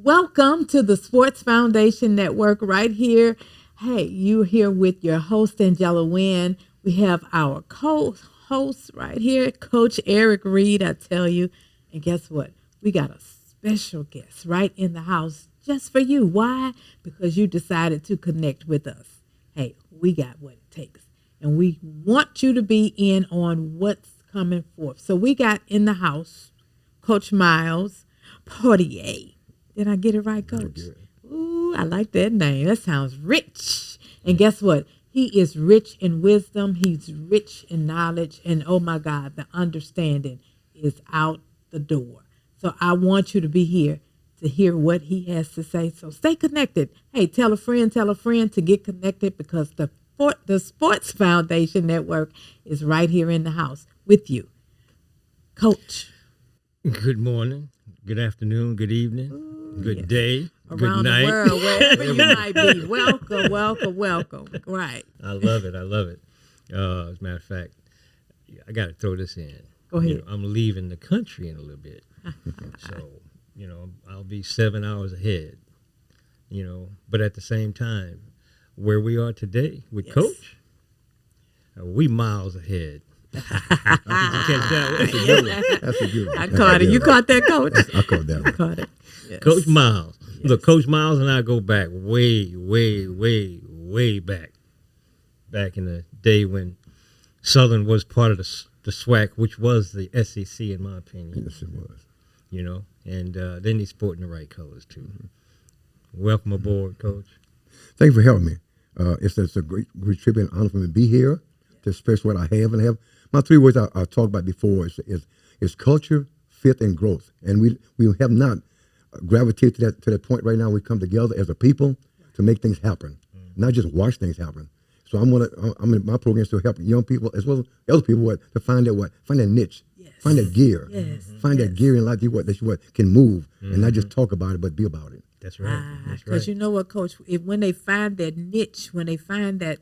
Welcome to the Sports Foundation Network right here. Hey, you're here with your host, Angela Wynn. We have our co-host right here, Coach Eric Reed, I tell you. And guess what? We got a special guest right in the house just for you. Why? Because you decided to connect with us. Hey, we got what it takes. And we want you to be in on what's coming forth. So we got in the house Coach Miles Poitier. Did I get it right, Coach? Ooh, I like that name. That sounds rich. And guess what? He is rich in wisdom. He's rich in knowledge. And oh my God, the understanding is out the door. So I want you to be here to hear what he has to say. So stay connected. Hey, tell a friend to get connected, because the Sports Foundation Network is right here in the house with you. Coach. Good morning, good afternoon, good evening. Good day, around good night. The world, wherever you might be. Welcome. Right. I love it. As a matter of fact, I got to throw this in. Go ahead. I'm leaving the country in a little bit. So, I'll be 7 hours ahead, but at the same time, where we are today with Coach, we miles ahead. That's a good one. I caught it. You caught that, Coach? I caught that one. I caught it. Yes. Coach Miles. Yes. Look, Coach Miles and I go back way back. Back in the day when Southern was part of the SWAC, which was the SEC, in my opinion. Yes, it was. And then he's sporting the right colors, too. Mm-hmm. Welcome aboard, Coach. Thank you for having me. It's a great tribute and honor for me to be here to express what I have and have. My 3 words I talked about before is culture, fit, and growth. And we have not gravitated to that point right now. We come together as a people to make things happen, not just watch things happen. So I'm in my program to help young people as well as other people to find that niche, find that gear, find that gear in life that can move and not just talk about it but be about it. That's right. Because you know what, Coach, when they find that niche, when they find that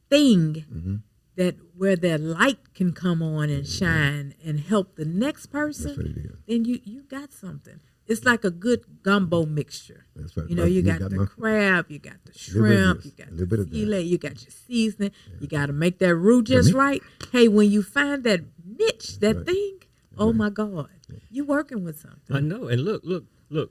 thing that where their light can come on and shine and help the next person, then you got something. It's like a good gumbo mixture. That's right. You got the crab, you got the shrimp, you got the filet, you got your seasoning. You got to make that roux just right. Hey, when you find that niche, that thing, oh my God, you working with something. I know. And look.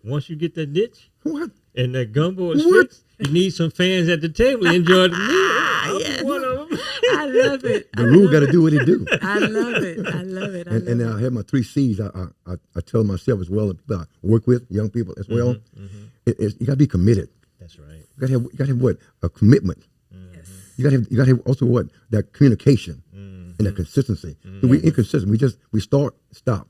Once you get that niche, what? And that gumbo is fixed, you need some fans at the table to enjoy the meal. Yes. One of them. I love it. The roux got to do what it do. I love it. And I have my 3 C's. I tell myself as well, and people I work with, young people as well. You got to be committed. That's right. You got to have what? A commitment. Yes. You got to have also what? That communication and that consistency. We inconsistent. We start, stop.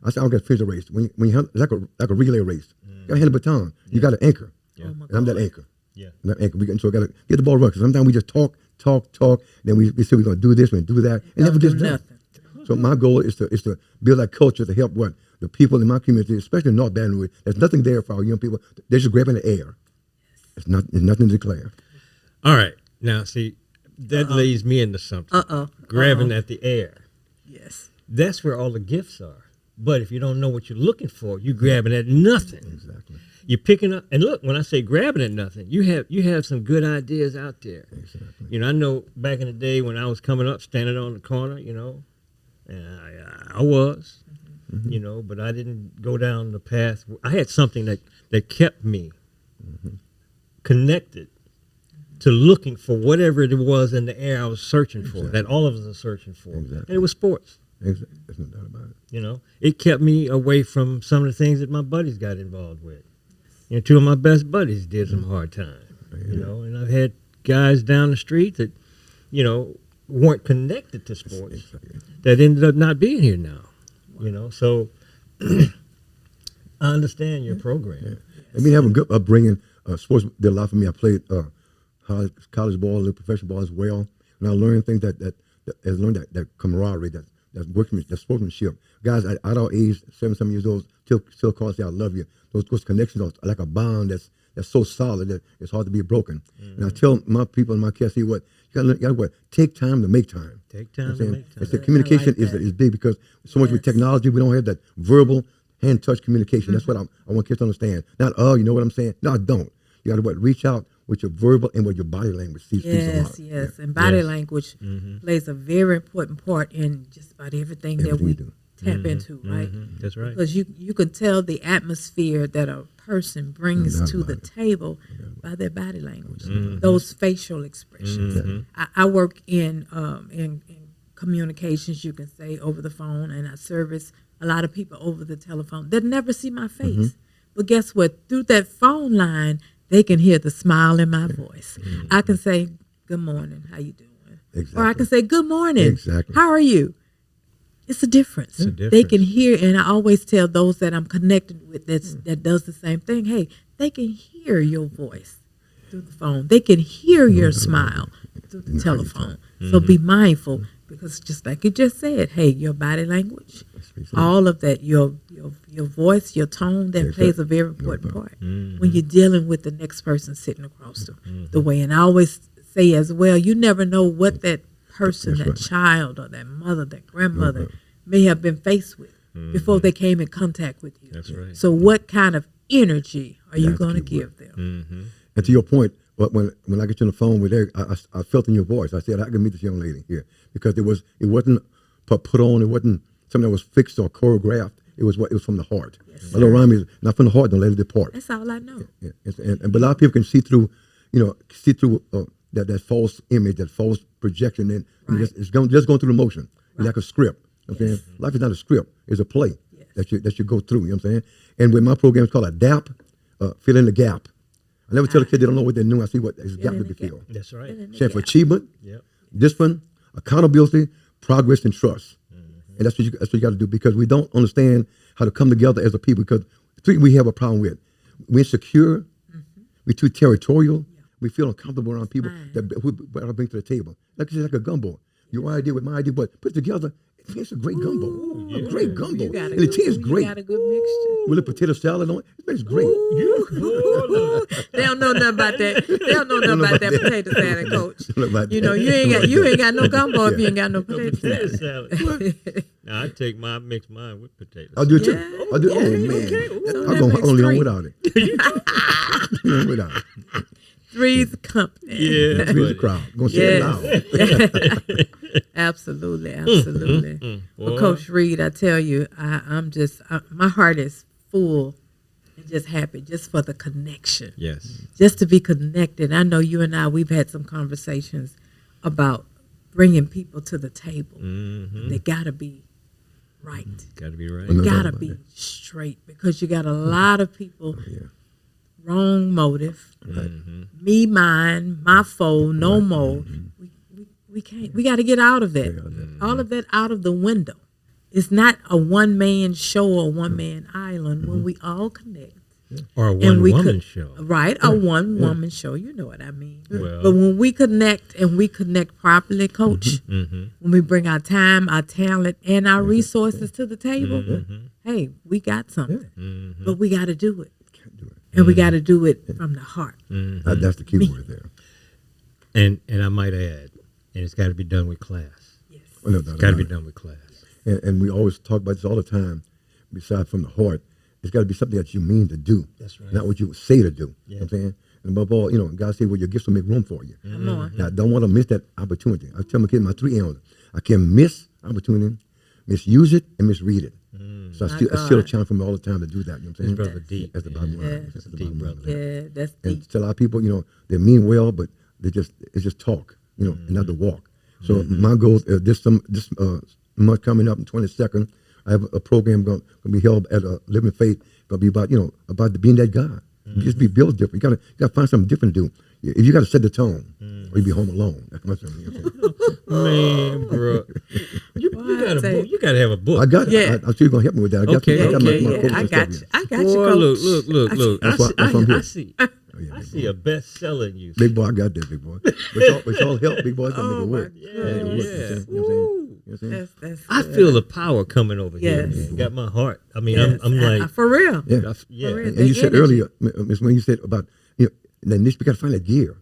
I say I don't get to finish a race. When you like a relay race, you got to hand a baton. You got to anchor. Yeah. Oh, and I'm that anchor. Yeah. I'm that anchor. So we got to get the ball running. Because sometimes we just talk. Then we say we're going to do this, we're going to do that. It never gets done. So my goal is to build that culture to help the people in my community, especially in North Baton Rouge. There's nothing there for our young people. They're just grabbing the air. There's nothing to declare. All right. Now, see, that leads me into something. Grabbing at the air. Yes. That's where all the gifts are. But if you don't know what you're looking for, you're grabbing at nothing. Exactly. You're picking up, and look, when I say grabbing at nothing, you have some good ideas out there. Exactly. I know back in the day when I was coming up, standing on the corner, and I was, but I didn't go down the path. I had something that kept me connected to looking for whatever it was in the air I was searching for, that all of us are searching for. Exactly. And it was sports. Exactly. There's no doubt about it. It kept me away from some of the things that my buddies got involved with. 2 of my best buddies did some hard time, and I've had guys down the street that, weren't connected to sports that ended up not being here now, so I understand your program. Yeah. I mean, having a good upbringing, sports did a lot for me. I played college ball, a little professional ball as well, and I learned things that camaraderie, that sportsmanship. Guys at our age, 7 years old, still call and say, I love you. Those connections are like a bond that's so solid that it's hard to be broken. And I tell my people in my kids, you gotta take time to make time. Take time to make time. It's the communication is big because so much with technology, we don't have that verbal hand touch communication. That's what I want kids to understand. Not, oh, you know what I'm saying? No, I don't. You got to reach out with your verbal and with your body language. Yes. And body language plays a very important part in just about everything that we do. Tap into, right? That's right. Because you can tell the atmosphere that a person brings to the table by their body language, those facial expressions. I work in communications, you can say, over the phone, and I service a lot of people over the telephone that never see my face. But guess what? Through that phone line, they can hear the smile in my voice. I can say, good morning, how you doing? Exactly. Or I can say, good morning, exactly. How are you? It's a difference. They can hear, and I always tell those that I'm connected with that does the same thing, hey, they can hear your voice through the phone. They can hear your smile through the telephone. So be mindful, because just like you just said, hey, your body language, all of that, your voice, your tone, that plays a very important part when you're dealing with the next person sitting across the way. And I always say as well, you never know what that person, that child or that mother, that grandmother may have been faced with before they came in contact with you. That's right. So what kind of energy are you going to give them? And to your point, when I get you on the phone with Eric, I felt in your voice. I said, I can meet this young lady here, because it wasn't put on. It wasn't something that was fixed or choreographed. It was from the heart. Yes, my little rhyme is, not from the heart, don't let it depart. That's all I know. But a lot of people can see through, that false image, that false projection, and it's just going through the motion. It's like a script. You know what I'm saying? Life is not a script; it's a play that you go through. You know what I'm saying? And with my program, it's called A.D.A.P.T, fill in the gap. I never tell a kid they don't know what they're doing. I see what is gap to be filled. That's right. Stand for achievement, discipline, accountability, progress, and trust. And that's what you got to do, because we don't understand how to come together as a people. Because we have a problem with, we're insecure, we're too territorial. We feel uncomfortable around people that I bring to the table. Like it's like a gumbo. Your idea with my idea, but put together, it's a great gumbo. A great gumbo. And the tea is great. You got a good mixture. With a potato salad on it, it's great. They don't know nothing about that. They don't know nothing about that potato salad, Coach. You ain't got no gumbo if you ain't got no potato salad. Now I mix mine with potatoes. I'll do it too. I'll do it. Oh man, Okay. I'm only on without it. Without it. Three's company. Yeah, three's the crowd. Gonna say it loud. Absolutely. Well, Coach Reed, I tell you, I'm just my heart is full and just happy just for the connection. Yes. Just to be connected. I know you and I, we've had some conversations about bringing people to the table. They gotta be right. Gotta be right. They gotta be straight, because you got a lot of people. Wrong motive. Me, mine, my foe, no more. We can't. We got to get out of that. All of that out of the window. It's not a one-man show or one-man island when we all connect. Or a one-woman show. Right, a one-woman show. You know what I mean. Well, but when we connect, and we connect properly, Coach, when we bring our time, our talent, and our resources to the table, hey, we got something. But we got to do it. And we got to do it from the heart. That's the key word there. And I might add, and it's got to be done with class. Yes. It's got to be done with class. And we always talk about this all the time. Besides from the heart, it's got to be something that you mean to do. That's right. Not what you say to do. You know what I'm saying? And above all, God said, well, your gifts will make room for you. Come on. Now, I don't want to miss that opportunity. I tell my kids, my 3 M's, I can miss opportunity, misuse it, and misread it. So I still challenge from all the time to do that. You know what I'm saying? That's brother deep. That's the bottom line. That's the deep, bottom brother. line. Yeah, that's And deep. to a lot of people, they mean well, but it's just talk, and not the walk. So my goal is this month coming up, in 22nd, I have a program going to be held at Living Faith. Going to be about being that God. Just be built different. You got to find something different to do. If you got to set the tone, or you be home alone. That's my thing. Man, bro, you got to have a book. I got it. Yeah. I'm sure you're gonna help me with that. I got my I got you. I got you, Boy, Coach. look. That's why I'm here. I see a bestseller in you. Big boy, I got that, big boy. With y'all help, big boy, it's gonna make it work. Yeah. You know what I'm saying? That's I feel the power coming over here. Yes. Man. Got my heart. I mean, yes. I'm like, for real. Yeah. yeah. For real. And you said energy. earlier, Ms. Wayne, you said about that niche. We got to find that gear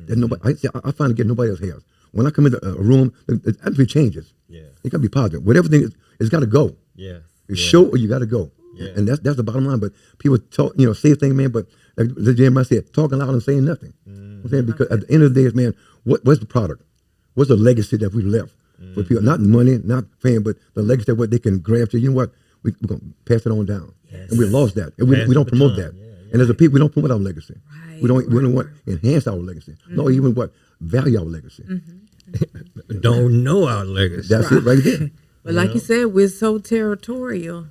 that nobody. I find to get nobody else has. When I come into a room, the atmosphere changes. Yeah. It got to be positive. Whatever thing it's got to go. Yeah. It's show or you got to go. Yeah. And that's the bottom line. But people talk, say things, man. But like Jeremiah said, talking loud and saying nothing. I'm saying, because at the end of the day, man, what's the product? What's the legacy that we left for people? Not money, not fame, but the legacy that what they can grab to. You know what? We're going to pass it on down. Yes. And we lost that. And we don't promote that. And as a people, we don't promote our legacy. Right. We don't want to enhance our legacy. No, even value our legacy. Don't know our legacy. That's it right there. But like you said, we're so territorial.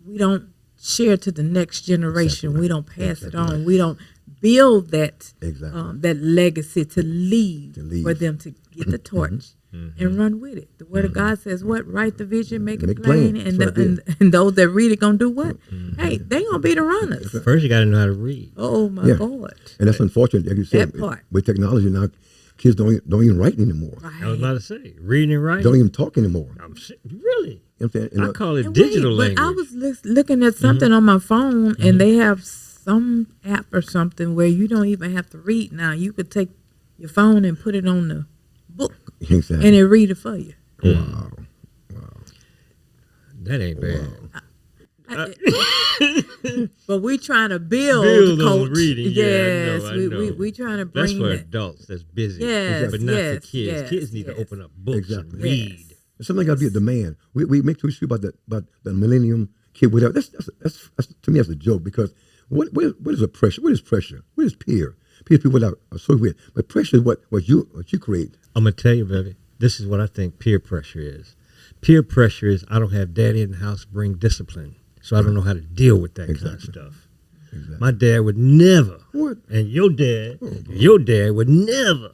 We don't share to the next generation. Exactly. We don't pass it on. We don't build that Exactly. that legacy to leave for leave. them to get the torch and run with it. The Word of God says, "What? Write the vision, make it plain, and, That's what I and those that read it gonna do what? Hey, they gonna be the runners. First, you got to know how to read. Oh my Yeah. God! And that's unfortunate. Like you said, That part. with technology now, kids don't even write anymore. Right. I was about to say, reading and writing. Don't even talk anymore. Really? You know what I'm saying? I call it And digital wait, language. But I was looking at something on my phone, and they have some app or something where you don't even have to read now. You could take your phone and put it on the book, Exactly. and it read it for you. Wow. That ain't bad. But we trying to build Build on coach. reading, yeah, Yes, I know. we trying to That's bring for that. adults that's busy. Yes, but not yes, for kids. yes, Kids need to yes. open up books Exactly. and read. Yes. Something got to be a demand. We make too sure about the millennium kid. Whatever. That's to me that's a joke, because what is a pressure? What is pressure? What is peer? Peer people are so weird. But pressure is what you create. I'm going to tell you, baby, this is what I think peer pressure is. Peer pressure is I don't have daddy in the house bring discipline, so I don't know how to deal with that kind of Exactly. stuff. Exactly. My dad would never, What? and your dad would never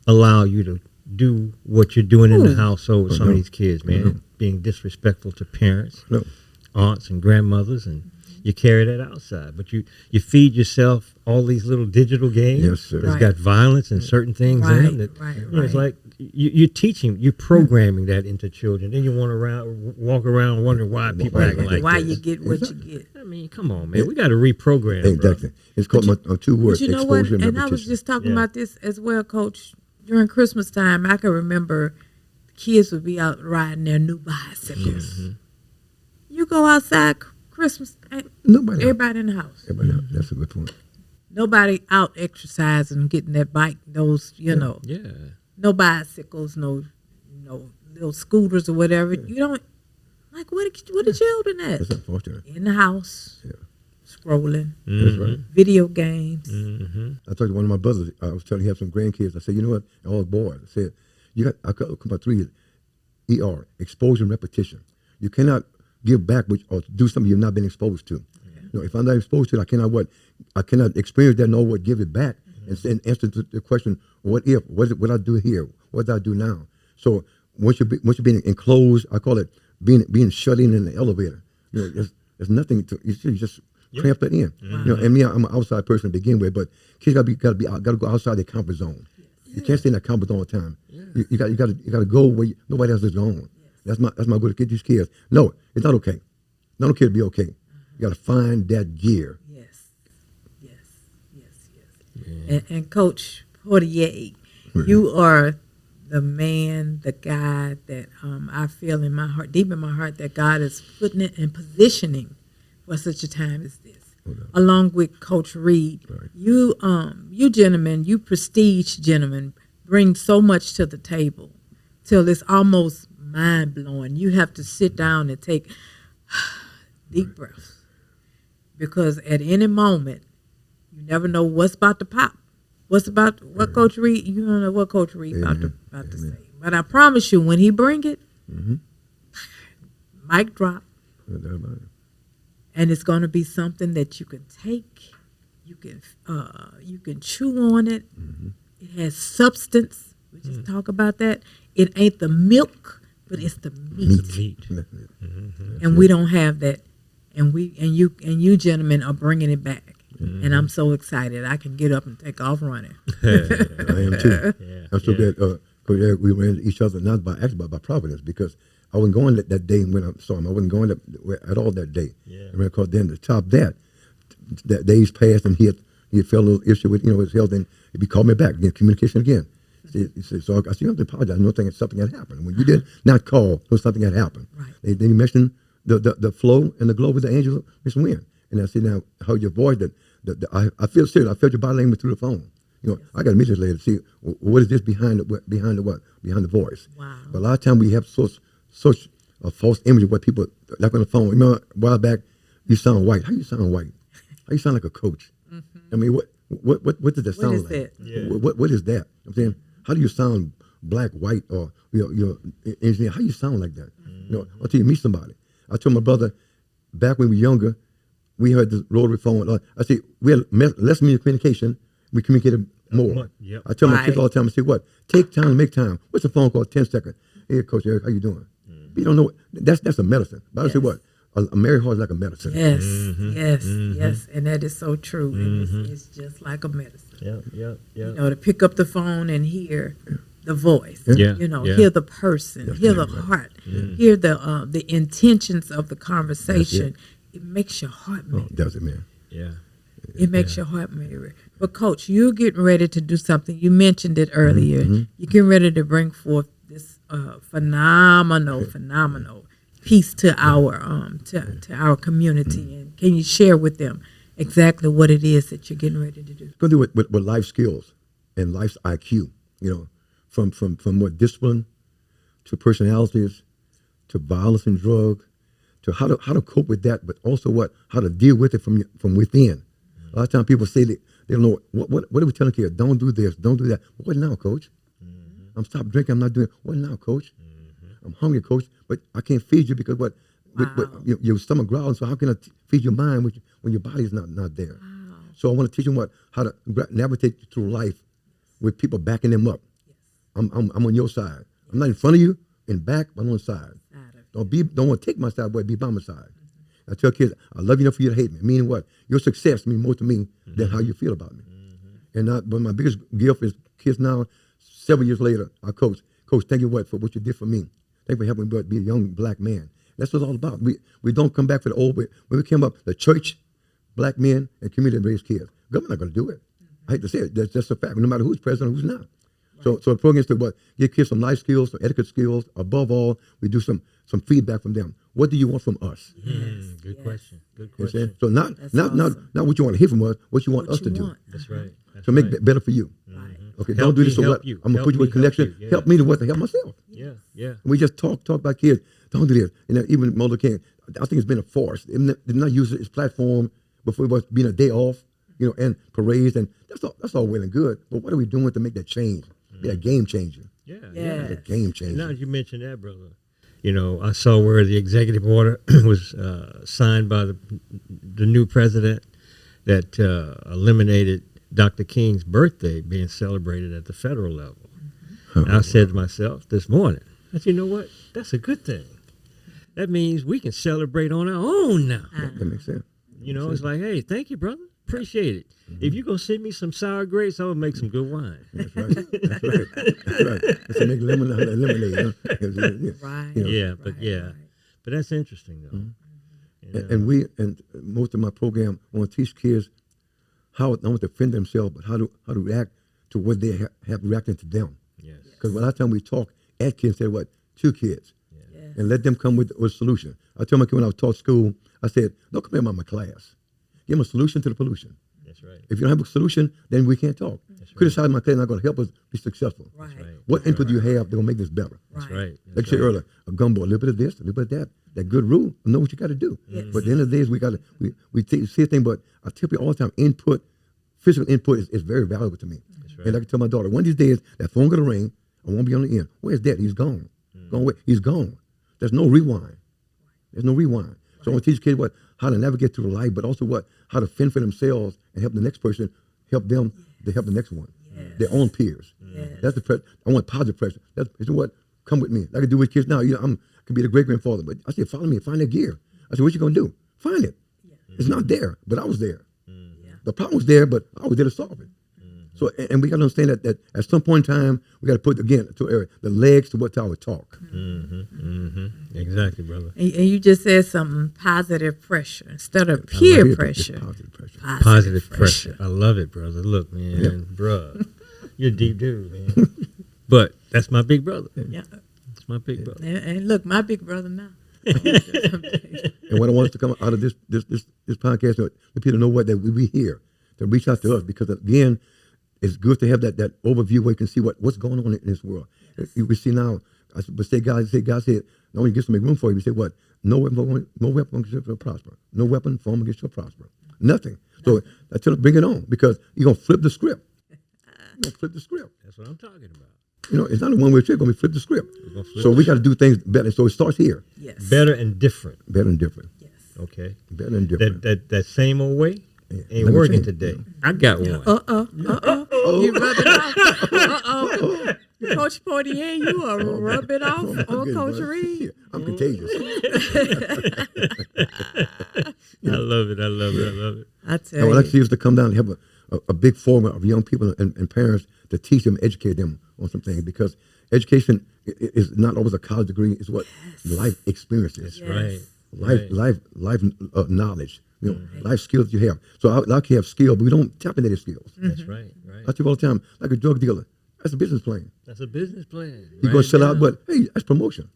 allow you to do what you're doing in the household with some of these kids, man. Being disrespectful to parents, No. aunts and grandmothers, and you carry that outside. But you feed yourself all these little digital games Yes, sir. that's Right. got violence and certain things in them. That, Right, It's right. like you're teaching, you're programming that into children. Then you walk around wondering why people acting like Why this. you get what you get. I mean, come on, man. We got to reprogram. Exactly. It's called two words: But you know what? exposure and And I repetition. was just talking Yeah. about this as well, Coach. During Christmas time, I can remember kids would be out riding their new bicycles. You go outside Christmas, ain't Nobody. everybody in the house. Everybody else. That's a good point. Nobody out exercising, getting that bike. Those, know, Yeah. no bicycles, no little scooters or whatever. You don't like what the children at? That's unfortunate. In the house, Yeah. scrolling, That's right. video games. I talked to one of my brothers. I was telling him he had some grandkids. I said, you know what? All boys. I said, I come about 3 years. ER, exposure and repetition. You cannot give back or do something you've not been exposed to. If I'm not exposed to it, I cannot experience that nor what give it back and answer the question, what if? What I do here? What do I do now? So once you're being enclosed, I call it being shut in the elevator. There's nothing to you just cramp that in. And me, I'm an outside person to begin with, but kids gotta go outside their comfort zone. You can't stay in that comfort zone all the time. You got to go where nobody else is going. That's my goal to get these kids. No, it's not okay. Not okay to be okay. You got to find that gear. Yes. And Coach Poitier, you are the man, the guy that I feel in my heart, deep in my heart, that God is putting it and positioning for such a time as this. Along with Coach Reed, Right. you gentlemen, you prestige gentlemen, bring so much to the table till it's almost mind blowing. You have to sit down and take deep breaths, because at any moment you never know what's about to pop. What Coach Reed? You don't know what Coach Reed about to say. But I promise you, when he bring it, mic drop. No doubt about it. And it's going to be something that you can take, you can chew on it. It has substance. We just talk about that. It ain't the milk, but it's the meat. And we don't have that. And you gentlemen are bringing it back. And I'm so excited. I can get up and take off running. I am too. I'm so glad. Coach Eric, we ran into each other not by accident, but by providence, because I wasn't going that day when I saw him. I wasn't going at all that day. And because then to top that days passed, and he had felt a little issue with his health, and he called me back again, communication again. He said, so I said, you have to apologize. I know something had happened. When you did not call, something had happened. Right. Then he mentioned the flow and the glow with the angels is win. And I see now how your voice I feel serious. I felt your body language through the phone. I got to meet this lady to see what is this behind the voice. Wow. But a lot of times we have such a false image of what people like on the phone. Remember a while back, you sound white. How you sound white? How you sound like a coach? I mean, what does that sound like? That? Yeah. What is that? I'm saying, how do you sound black, white, or you're engineer? How you sound like that? Until you meet somebody. I told my brother back when we were younger, we heard the rotary phone. I said we had less communication. We communicated more. Yep. I tell my kids all the time. I say, "What? Take time to make time. What's a phone call? 10 seconds. Hey, Coach Eric, how you doing? You don't know. That's a medicine. But I say what? A merry heart is like a medicine. Yes, yes, and that is so true. And it's just like a medicine. Yeah. To pick up the phone and hear the voice. Yeah. Hear the person, hear the heart, hear the intentions of the conversation. It makes your heart merry. Oh, does it, man? Yeah. It makes your heart merry. But Coach, you're getting ready to do something. You mentioned it earlier. You're getting ready to bring forth this phenomenal piece to our community. And can you share with them exactly what it is that you're getting ready to do? It's going to do with life skills and life's IQ. From what discipline to personalities to violence and drug to how to cope with that, but also how to deal with it from within. A lot of times people say they don't know what are we telling kids? Don't do this, don't do that. What now, Coach? I'm stopped drinking. I'm not doing. What now, Coach? I'm hungry, Coach, but I can't feed you because your stomach growls. So how can I feed your mind when your body's not there? Wow. So I want to teach them how to navigate through life with people backing them up. I'm on your side. I'm not in front of you, in back, but I'm on the side. Don't want to take my side, but be by my side. I tell kids, I love you enough for you to hate me. Meaning what? Your success means more to me than how you feel about me. But my biggest gift is kids now, 7 years later, I coach, thank you for what you did for me. Thank you for helping me be a young black man. That's what it's all about. We don't come back for the old, but when we came up, the church, black men, and community raised kids. Government not going to do it. I hate to say it. That's just a fact. No matter who's president, who's not. So the program is to give kids some life skills, some etiquette skills. Above all, we do some feedback from them. What do you want from us? Good question. Good You question. So not what you want to hear from us, what you want us to do. That's right. So make it better for you. Okay, don't do this. So what? I'm gonna put you in connection. Help me to help myself. Yeah. We just talk about kids. Don't do this. And even Mother King, I think it's been a force. They did not use its platform before it was being a day off, and parades, and that's all well and good. But what are we doing to make that change? Be a game changer. Yeah. A game changer. Now that you mentioned that, brother, I saw where the executive order was signed by the new president that eliminated Dr. King's birthday being celebrated at the federal level. And I said to myself this morning, I said, you know what? That's a good thing. That means we can celebrate on our own now. That makes sense. It's like, hey, thank you, brother. Appreciate it. If you're going to send me some sour grapes, I'm going to make some good wine. That's right. Let's make lemonade. But that's interesting, though. And most of my program, I want to teach kids how not to defend themselves, but how to react to what they have reacting to them. Yes. Because a lot of time we talk at kids, say to kids, and let them come with a solution. I tell my kids when I taught school, I said, don't come about my class. Give them a solution to the pollution. That's right. If you don't have a solution, then we can't talk. That's right. Criticize my class not going to help us be successful. Right. That's right. What input do you have that's going to make this better? That's right. Like I said earlier, a gumbo, a little bit of this, a little bit of that. That good rule, know what you got to do. Yes. But at the end of the day, we see a thing, but I tell people all the time, physical input is very valuable to me. That's right. And I can tell my daughter, one of these days, that phone going to ring, I won't be on the end. Where's Dad? He's gone. Gone away. He's gone. There's no rewind. So I want to teach kids how to navigate through life, but also how to fend for themselves and help the next person, help them to help the next one, their own peers. That's I want positive pressure. That's what come with me. Like I do with kids now. I could be the great grandfather, but I said, follow me, find that gear. I said, what you gonna do? Find it. It's not there, but I was there. The problem was there, but I was there to solve it. So, and we got to understand that at some point in time, we got to put, again, the legs to our talk. Exactly, brother. And you just said something, positive pressure instead of peer pressure. Positive pressure. Positive pressure. I love it, brother. Look, man, bruh, you're a deep dude, man. But that's my big brother. Yeah. That's my big brother. And look, my big brother now. And what I want us to come out of this podcast, the people know what that we here to reach out to us, because again, it's good to have that overview where you can see what's going on in this world. We see now, God said, no one gets to make room for you. We say what? No weapon against you prosper. No weapon formed against you prosper. Nothing. So I tell them, bring it on, because you're going to flip the script. You're going to flip the script. That's what I'm talking about. It's not a one-way trip. We're going to flip the script. So we got to do things better. So it starts here. Yes. Better and different. Better and different. Yes. Okay. Better and different. That same old way ain't working today. I got one. You rub it off. Coach Poitier, you are rub it off on Coach Reed. I'm contagious. I love it. I tell I would you. like to see us to come down and have a big forum of young people and parents to teach them, educate them on some things, because education is not always a college degree. It's what life experiences. That's right. Life knowledge. Life skills you have. So I like to have skill, but we don't tap into their skills. That's right. I tell you all the time, like a drug dealer, that's a business plan. That's a business plan. He's going to sell out, but hey, that's promotion.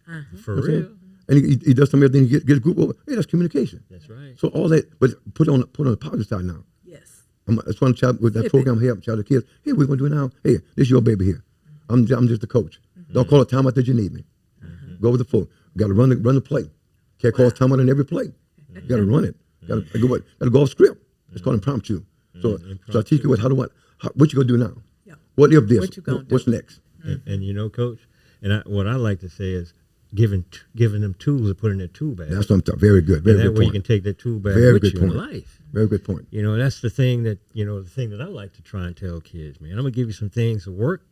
For real. And he does something, then he gets a group over. Hey, that's communication. That's right. So all that, but put on the positive side now. Yes. That's why I'm trying with that program here. I'm telling the kids, hey, we're going to do it now. Hey, this is your baby here. I'm just the coach. Don't call it timeout that you need me. Go with the flow. Got to run the play. Can't call timeout on every play. Got to run it. Got to go off script. It's called impromptu. So I teach you what you gonna do now. Yeah. What if this? What you gonna What's do? next? And Coach, what I like to say is giving them tools to put in their tool bag. That's what I'm talking. Very good. Very and good that way point. you can take that tool bag Very with good you point. in life. Very good point. That's the thing that I like to try and tell kids, man. I'm gonna give you some things that work.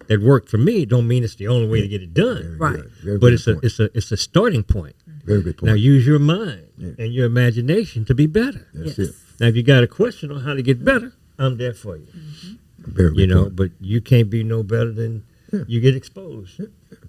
That work for me. Don't mean it's the only way to get it done. Right. But it's a starting point. Very good point. Now use your mind and your imagination to be better. That's Yes. it. Now if you got a question on how to get better, I'm there for you. Very good point. But you can't be no better than you get exposed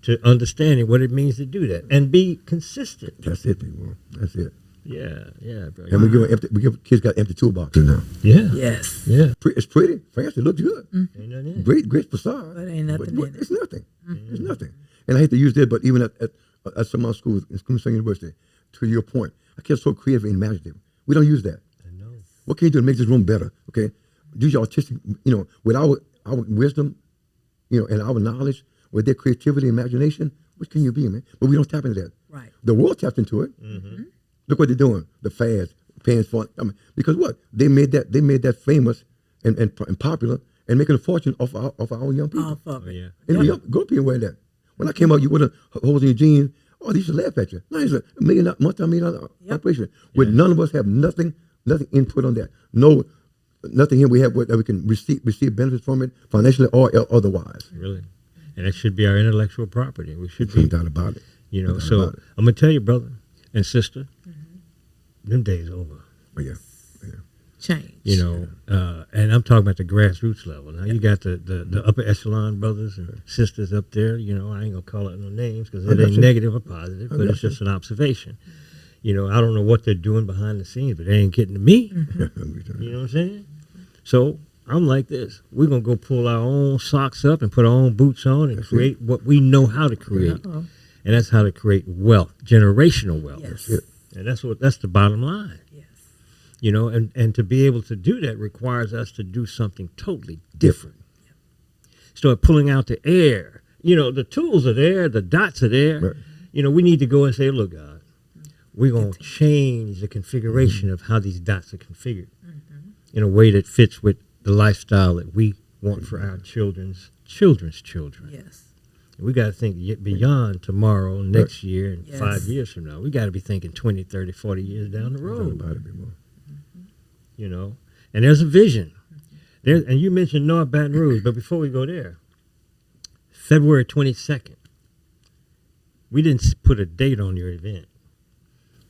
to understanding what it means to do that and be consistent. That's it, people. That's it. Yeah, bro. And we give kids got empty toolboxes now. Yeah. Yes. Yeah. It's pretty, fancy, looks good. Ain't nothing in it. Great facade. But ain't nothing in it. It's nothing. It's nothing. And I hate to use that, but even at some of our schools, in Clemson University, to your point, our kids are so creative and imaginative. We don't use that. I know. What can you do to make this room better? Okay, use your artistic, with our wisdom, and our knowledge, with their creativity and imagination. What can you be, man? But we don't tap into that. Right. The world tapped into it. Look what they're doing. The fads, paying for. Because what they made that famous and popular, and making a fortune off our young people. Off of Oh, it. yeah. And we go up here wearing that. When I came out, you wouldn't holes in your jeans. Oh, they used to laugh at you. Now it's a multi-million operation. With none of us have nothing input on that. No, nothing here we have that we can receive benefits from it, financially or otherwise. Really. And that should be our intellectual property. We should be. No doubt about it. No doubt So about it. I'm gonna tell you, brother and sister, them days over. But yeah. Change. And I'm talking about the grassroots level. Now you got the upper echelon brothers and sisters up there. I ain't gonna call out no names because it ain't negative or positive, but it's just an observation. I don't know what they're doing behind the scenes, but they ain't getting to me. You know what I'm saying? So I'm like this. We're gonna go pull our own socks up and put our own boots on and create what we know how to create, and that's how to create wealth, generational wealth. Yes. Yeah. And that's the bottom line. Yes. And to be able to do that requires us to do something totally different. Start pulling out the air. The tools are there, the dots are there. Right. We need to go and say, look, God, we're going to change the configuration of how these dots are configured in a way that fits with the lifestyle that we want for our children's children. Yes. We got to think beyond tomorrow, next year, and Yes. 5 years from now. We got to be thinking 20, 30, 40 years down the No doubt road. about it, people. And there's a vision. And you mentioned North Baton Rouge, but before we go there, February 22nd, we didn't put a date on your event,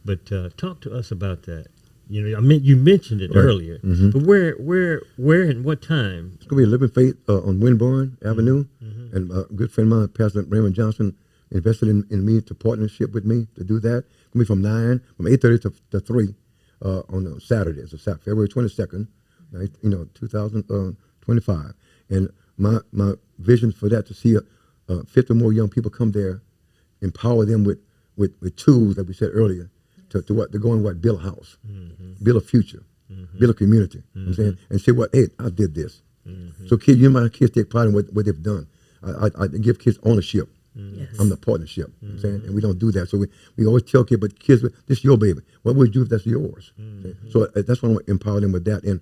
but talk to us about that. You mentioned it earlier, but where, and what time? It's going to be Living Faith on Winburn Avenue. And a good friend of mine, Pastor Raymond Johnson, invested in me to partnership with me to do that. It's going to be from 8:30 to 3 on Saturday. So February 22nd, 2025. And my vision for that, to see 50 more young people come there, empower them with with tools that we said earlier to go and what build a house, build a future, build a community. You know what I'm saying, and say what, hey, I did this. So kids, my kids take pride in what they've done. I give kids ownership. Yes. I'm the partnership. You know what I'm saying, and we don't do that. So we always tell kids, but kids, this is your baby. What would you do if that's yours? So that's why I want to empower them with that. And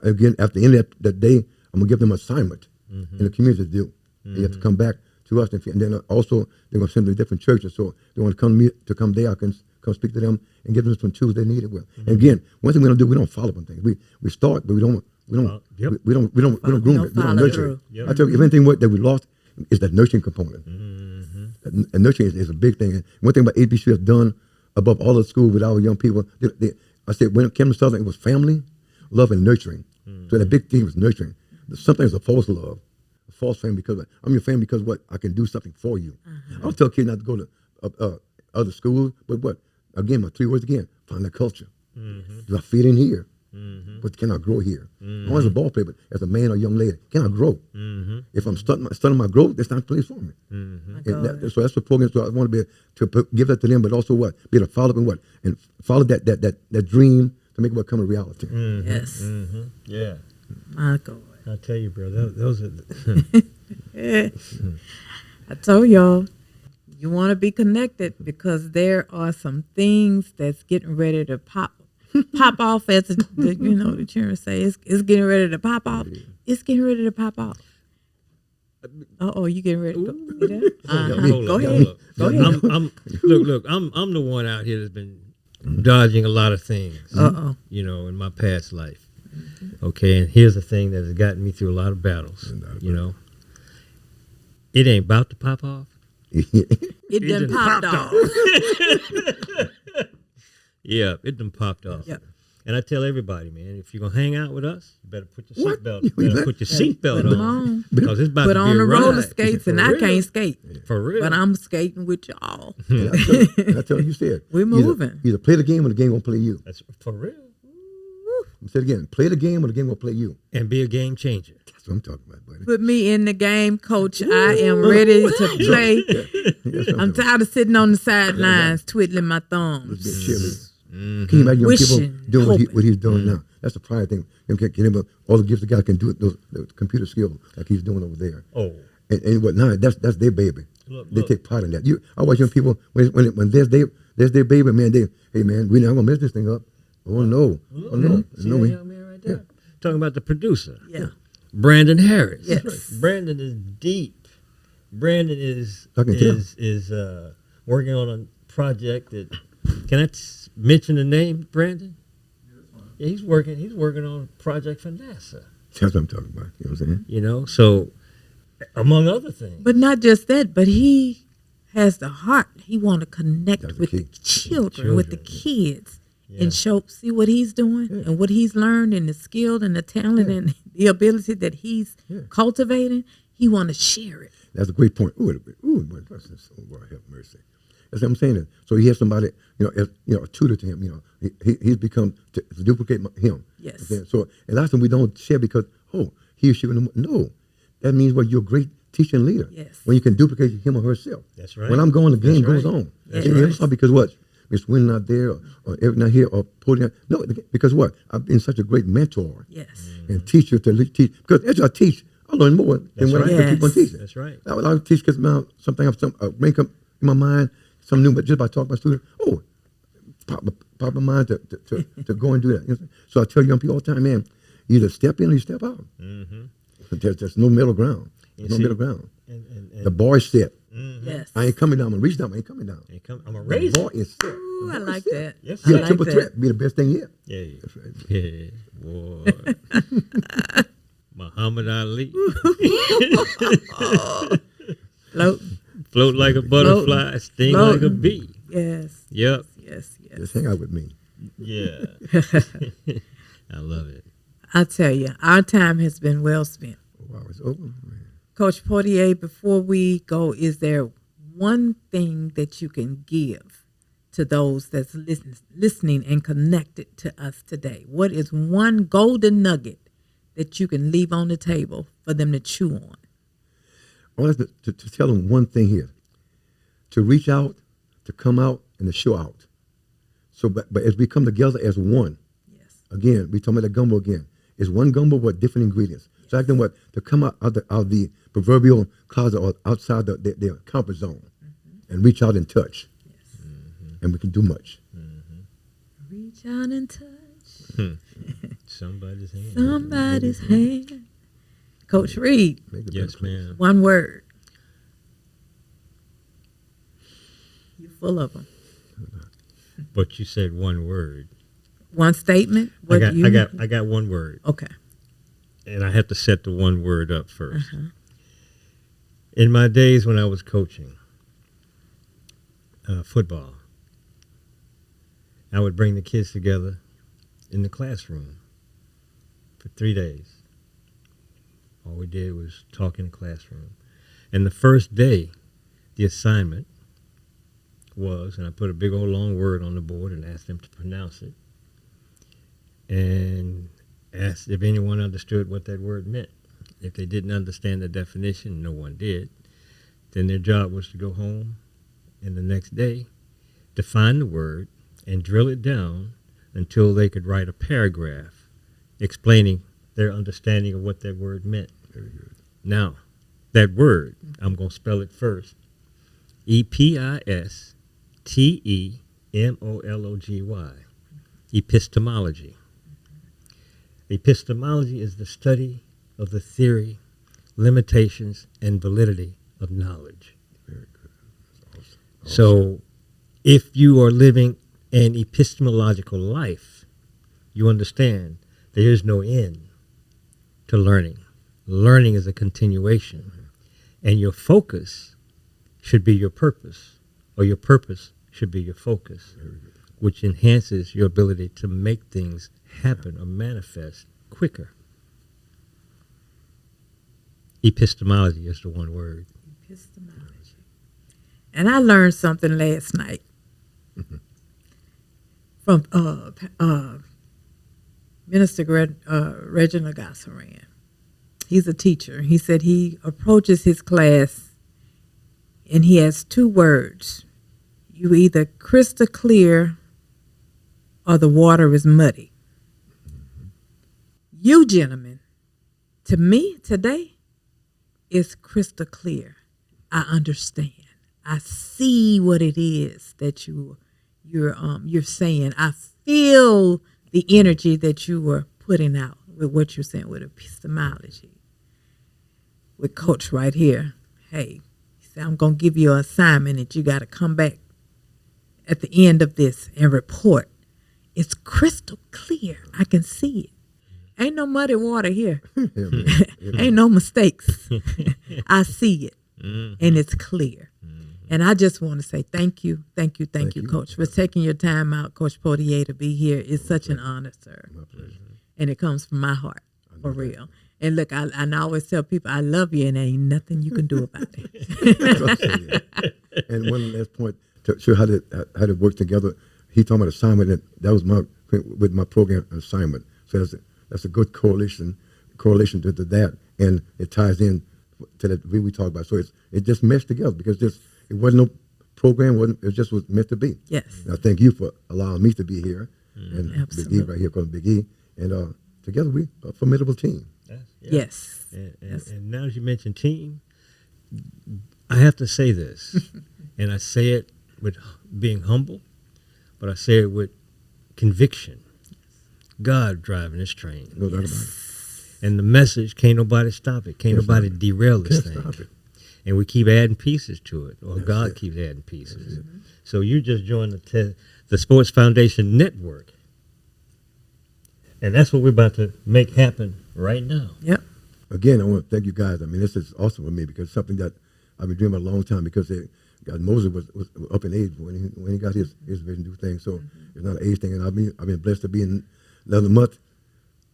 again, after the end of that day, I'm gonna give them an assignment in the community to do. And you have to come back to us, and then also they're gonna send them to different churches. So they want to come there. I can come speak to them and give them some tools they need it with. And again, one thing we don't do, we don't follow up on things. We start, but we don't groom it. We don't groom it. We don't nurture it. I tell you, if anything that we lost is that nurturing component. And nurturing is a big thing. And one thing about A.D.A.P.T has done above all the school with our young people, I said when it came to Southern, it was family, love, and nurturing. So the big thing was nurturing. Sometimes a false love, a false family, because I'm your family because what? I can do something for you. I don't tell kids not to go to other schools, but what? Again, my 3 words again, find the culture. Do I fit in here? But can I grow here? Not as a ball player, but as a man or young lady, can I grow? If I'm studying my growth, that's not a place for me. So that's the program. So I want to be to give that to them, but also what? Be able to follow up and what? And follow that dream to make it become a reality. Yes. Yeah. My God. I tell you, bro, those are. I told y'all, you want to be connected because there are some things that's getting ready to pop off, as the children say. It's getting ready to pop off. It's getting ready to pop off. You getting ready to go? Go ahead. Go ahead. Look, I'm the one out here that's been dodging a lot of things. In my past life. Okay, and here's the thing that has gotten me through a lot of battles. It ain't about to pop off. It done popped off. Yeah, it done popped off. Yep. And I tell everybody, man, if you're gonna hang out with us, you better put your seatbelt on. Because it's about to be a ride. Put on the roller skates, and I can't skate. For real. But I'm skating with y'all. I tell you, you said we're moving. Either play the game or the game won't play you. That's for real. I said again, play the game or the game will play you. And be a game changer. That's what I'm talking about, buddy. Put me in the game, Coach. I am ready to play. I'm tired of sitting on the sidelines, twiddling my thumbs. Can you imagine young people doing what he's doing now? That's the pride thing. All the gifts the guy can do, those computer skills like he's doing over there. And what now? That's their baby. Look. They take pride in that. I watch young people when there's their baby, man. Hey man, we're not gonna mess this thing up. Oh no! Oh no! See that young man right there? Talking about the producer. Yeah. Brandon Harris. Yes. Brandon is deep. Brandon is working on a project that. Can I mention the name, Brandon? Yeah, he's working on a project for NASA. That's what I'm talking about. You know what I'm saying? So among other things. But not just that, but he has the heart. He want to connect with the children, with the kids. Yeah. And see what he's doing and what he's learned and the skill and the talent and the ability that he's cultivating. He want to share it. That's a great point. Lord have mercy. That's what I'm saying. So he has somebody, a tutor to him. He's become to duplicate him. Yes. So a lot of times we don't share because he or she no. That means you're a great teacher and leader. Yes. When you can duplicate him or herself. That's right. When I'm going, the game goes on. That's It's not because what. Miss Wynn not there, or Eric not here, or Pody not. No, because what? I've been such a great mentor and teacher to teach. Because as I teach, I learn more than when I keep on teaching. That's right. I teach because something I have some make up in my mind, something new, but just by talking to my students, pop my mind to go and do that. So I tell young people all the time, man, you either step in or you step out. There's no middle ground. Middle ground. And the bar is set. Yes. I ain't coming down. I'm gonna reach down. I ain't coming down. I'm a raise. The bar is set. Ooh, I like that. Yes, you're a triple threat. Be the best thing yet. Yeah. That's right. Boy. Muhammad Ali. Float like a butterfly, sting like a bee. Yes. Yep. Yes. Just hang out with me. Yeah. I love it. I tell you, our time has been well spent. Wow, it's over. Coach Poitier, before we go, is there one thing that you can give to those that's listening and connected to us today? What is one golden nugget that you can leave on the table for them to chew on? I want to tell them one thing here. To reach out to come out and to show out. So, but as we come together as one, Yes. again, we talking about the gumbo again. It's one gumbo with different ingredients. So I think what to come out of the proverbial closet or outside their comfort zone and reach out and touch. Yes. And we can do much. Reach out and touch Somebody's hand. somebody's hand. Coach Reed, Make it Yes, better. ma'am. one word. You're full of them. But you said one word. One statement. I got one word, Okay. and I have to set the one word up first. In my days when I was coaching football, I would bring the kids together in the classroom for 3 days. All we did was talk in the classroom. And the first day, the assignment was, and I put a big old long word on the board and asked them to pronounce it, and asked if anyone understood what that word meant. If they didn't understand the definition, no one did, then their job was to go home and the next day define the word and drill it down until they could write a paragraph explaining their understanding of what that word meant. Very good. Now, that word, I'm going to spell it first. epistemology. Epistemology. Epistemology is the study of the theory, limitations, and validity of knowledge. Very good. That's awesome. So, if you are living an epistemological life, you understand there is no end to learning. Learning is a continuation, and your focus should be your purpose, or your purpose should be your focus, which enhances your ability to make things happen or manifest quicker. Epistemology is the one word. Epistemology. And I learned something last night from Minister Reginald Gossaran. He's a teacher. He said he approaches his class and he has 2 words. You either crystal clear or the water is muddy. You gentlemen, to me today, it's crystal clear. I understand. I see what it is that you're saying. I feel the energy that you were putting out with what you're saying with epistemology. With Coach right here, hey, he said, I'm going to give you an assignment that you got to come back at the end of this and report. It's crystal clear. I can see it. Ain't no muddy water here. Ain't no mistakes. I see it, and it's clear. And I just want to say thank you, Coach, for taking your time out, Coach Poitier, to be here. It's such an honor, sir. My pleasure. And it comes from my heart, for real. And look, I always tell people I love you, and there ain't nothing you can do about it. And one last point to show how to work together. He talking about assignment. That was my program assignment. So that's a good correlation to that, and it ties in to that we talked about. So it just meshed together because it wasn't no program. It just was meant to be. Yes. And I thank you for allowing me to be here, and Absolutely. Big E right here, called Big E, and together we a formidable team. Yes. And now as you mentioned team, I have to say this, and I say it with being humble, but I say it with conviction. God driving this train. No doubt about it. And the message, can't nobody stop it. Can't nobody derail this Can't thing. stop it. And we keep adding pieces to it, or That's God it. keeps adding pieces. So you just joined the Sports Foundation Network. And that's what we're about to make happen right now. Yep. Again, I want to thank you guys. I mean, this is awesome for me because it's something that I've been doing for a long time because God, Moses was up in age when he got his vision to do things. So it's not an age thing. And I've been blessed to be in another month,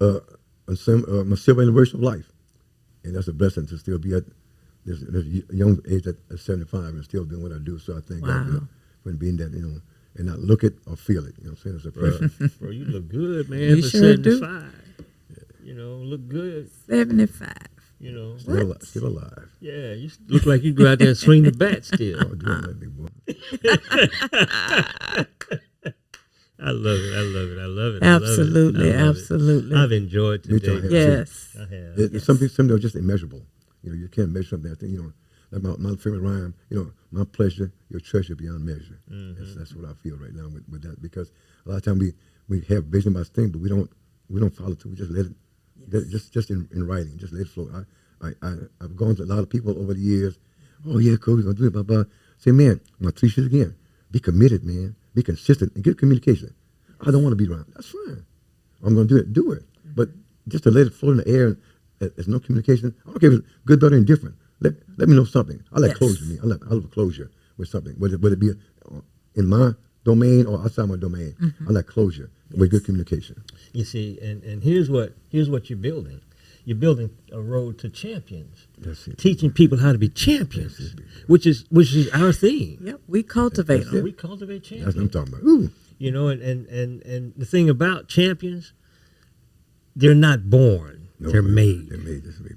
my silver anniversary of life. And that's a blessing to still be at this young age at 75 and still doing what I do. So I thank God for being that, and not look it or feel it. You know what I'm saying? It's a pleasure. Bro, you look good, man, You for sure do. 75. Look good. 75. Still alive. Yeah, you look like you go out there and swing the bat still. Oh, doing that, big boy. I love it. I love it. I love it. Absolutely, I love it. absolutely. I've enjoyed Me too, I today. have. Yes. I have. It's something are just immeasurable. You know, you can't measure something. I think, you know, like my favorite rhyme, you know, my pleasure, your treasure beyond measure. That's what I feel right now with that, because a lot of times we have vision about things, but we don't follow through. We just let it, just in writing, just let it flow. I've gone to a lot of people over the years. Oh yeah, cool, we're gonna do it, blah blah. Say, man, I'm gonna teach you again. Be committed, man. Be consistent and get communication. I don't want to be around. That's fine. I'm gonna do it. Do it. But just to let it float in the air, and there's no communication. I don't care if it's good, better, and different. Let me know something. I like closure. I love closure with something. Whether it be in my domain or outside my domain. I like closure with good communication. You see, and here's what you're building. You're building a road to champions. That's it. Teaching people how to be champions, which is our theme. Yep, we cultivate That's them. We cultivate champions. That's what I'm talking about. Ooh. You know, and the thing about champions, they're not born. No, they're made. They're made. Just made.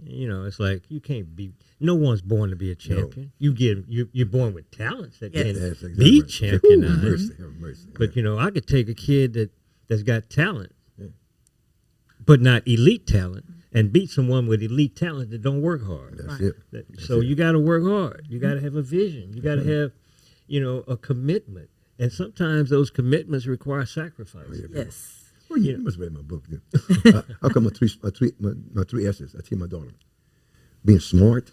You know, it's like you can't be. No one's born to be a champion. No. You're born with talents that can be championized. Mercy, mercy. But you know, I could take a kid that's got talent, but not elite talent, and beat someone with elite talent that don't work hard. That's it. So you got to work hard. You got to have a vision. You got to have, you know, a commitment. And sometimes those commitments require sacrifice. Oh, yeah, Yes. Well, you must read my book. Yeah. How come my three S's? I tell my daughter: being smart,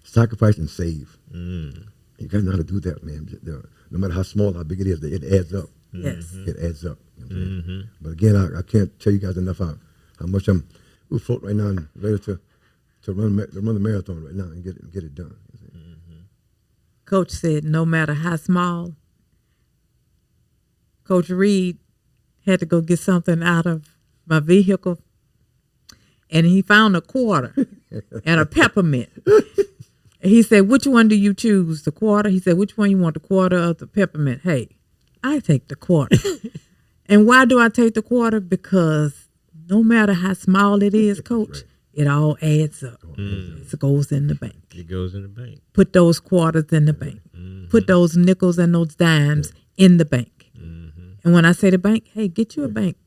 sacrifice, and save. You got to know how to do that, man. No matter how small, how big it is, it adds up. Yes. It adds up. You know But again, I can't tell you guys enough how much I'm afloat right now and ready to run the marathon right now and get it done. Coach said, no matter how small. Coach Reed had to go get something out of my vehicle, and he found a quarter and a peppermint. He said, which one do you choose, the quarter? He said, which one you want, the quarter or the peppermint? Hey, I take the quarter. And why do I take the quarter? Because no matter how small it is, Coach, it all adds up. It goes in the bank. It goes in the bank. Put those quarters in the bank. Put those nickels and those dimes in the bank. And when I say the bank, hey, get you a bank.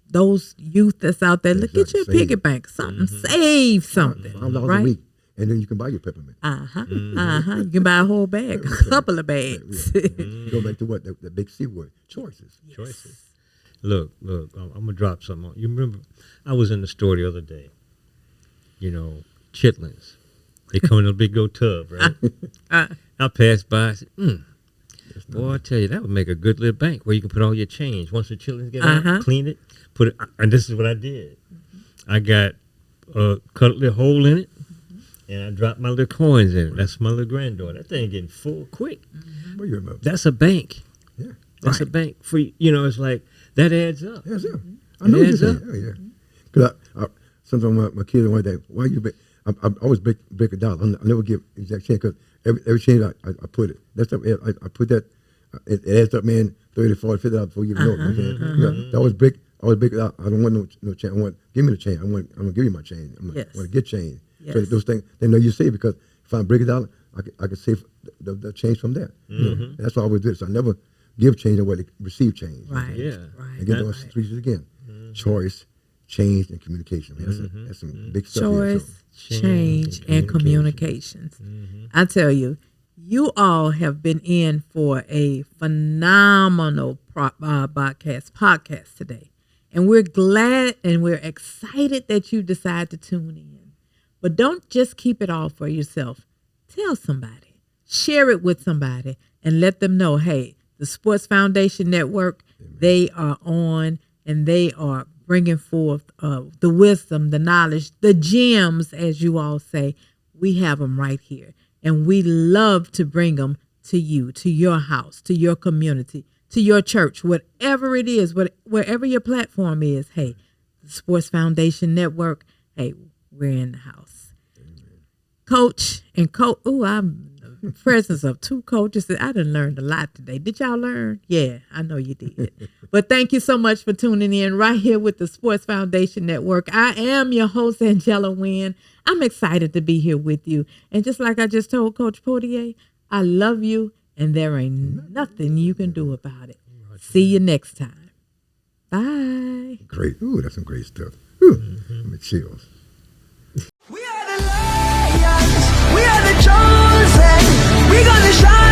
Those youth that's out there, look, get you a piggy bank, something, save something, $5 right? a week, and then you can buy your peppermint. You can buy a whole bag, a couple of bags. Go back to what the big C word, choices. Yes. Choices. Look, I'm gonna drop something on you. Remember, I was in the store the other day. You know, chitlins. They come in a big old tub, right? I passed by. I said, boy, I tell you, that would make a good little bank where you can put all your change. Once the chitlins get out, clean it, put it, and this is what I did. I got cut a little hole in it, and I dropped my little coins in it. That's my little granddaughter. That thing getting full quick. What you remember? That's a bank. Yeah. That's a bank for you know. It's like that adds up. Yes, yeah. I know what you're saying. Yeah. Because sometimes my kids one day, why you? I always break a dollar. I never give exact change because every change I put it. That's I put that. It adds up, man. $30, $40, $50 before you even know it. You know, I always break it out. I don't want no change. Give me the change. I'm gonna give you my change. I want to get change. Yes. So those things they know you save because if I break it out, I can save the change from there. You know? That's why I always do it. So I never give change away to receive change. Right. Yeah. Right. And get those three again: choice, change, and communication. Man, that's some big stuff. Choice, change, and communications. I tell you, you all have been in for a phenomenal podcast today. And we're glad and we're excited that you decide to tune in. But don't just keep it all for yourself. Tell somebody. Share it with somebody and let them know, hey, the Sports Foundation Network, they are on and they are bringing forth the wisdom, the knowledge, the gems, as you all say. We have them right here. And we love to bring them to you, to your house, to your community, to your church, whatever it is, wherever your platform is. Hey, the Sports Foundation Network, hey, we're in the house. Coach and coach, I'm the presence of two coaches. I done learned a lot today. Did y'all learn? Yeah, I know you did. But thank you so much for tuning in right here with the Sports Foundation Network. I am your host, Angela Wynn. I'm excited to be here with you. And just like I just told Coach Poitier, I love you, and there ain't nothing you can do about it. See you next time. Bye. Great. Ooh, that's some great stuff. Ooh, I'm in chills. We are the lions. We are the chosen. We're gonna shine.